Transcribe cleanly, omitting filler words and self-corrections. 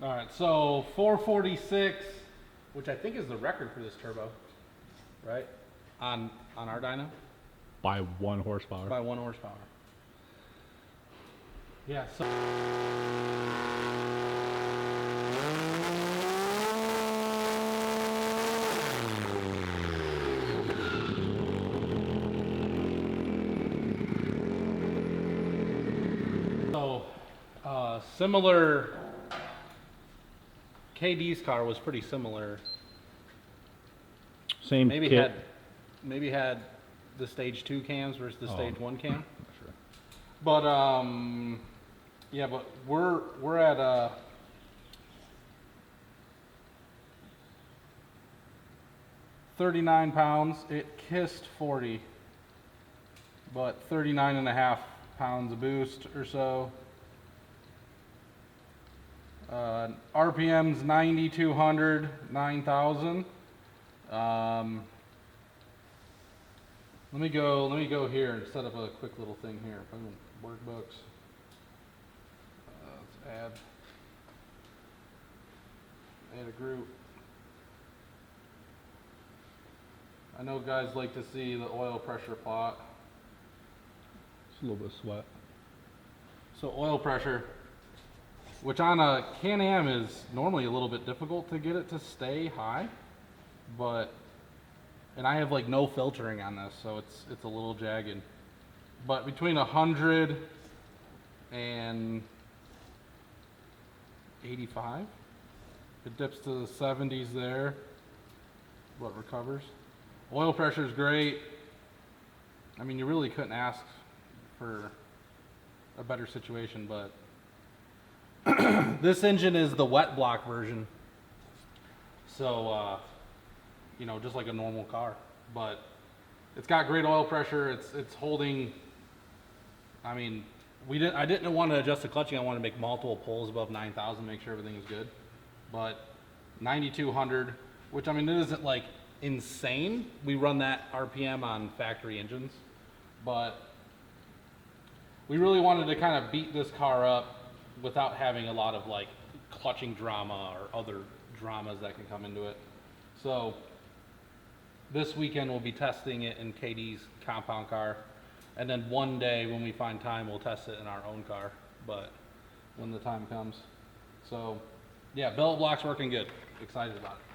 All right, so 446, which I think is the record for this turbo, right? On our dyno By 1 horsepower. by 1 horsepower. Yeah. So. Similar. KD's car was pretty similar. Same Maybe kit. had the stage 2 cams versus the stage 1 cam. Sure. But yeah, but we're at 39 pounds. It kissed 40, but 39.5 pounds of boost or so. RPM's 9,200, 9,000. Let me go here and set up a quick little thing here. Boom, workbooks. Let's add a group. I know guys like to see the oil pressure plot. It's a little bit of sweat. So oil pressure, which on a Can-Am is normally a little bit difficult to get it to stay high, and I have like no filtering on this, so it's a little jagged. But between 100 and 85, it dips to the 70s there, what recovers. Oil pressure is great. I mean, you really couldn't ask for a better situation, but this engine is the wet block version, so you know, just like a normal car, but it's got great oil pressure. It's holding. I mean, I didn't want to adjust the clutching. I wanted to make multiple pulls above 9,000, make sure everything is good. But 9,200, which I mean, it isn't like insane. We run that RPM on factory engines, but we really wanted to kind of beat this car up without having a lot of like clutching drama or other dramas that can come into it. So this weekend we'll be testing it in KD's compound car, and then one day when we find time we'll test it in our own car, but when the time comes. So yeah, billet block's working good. Excited about it.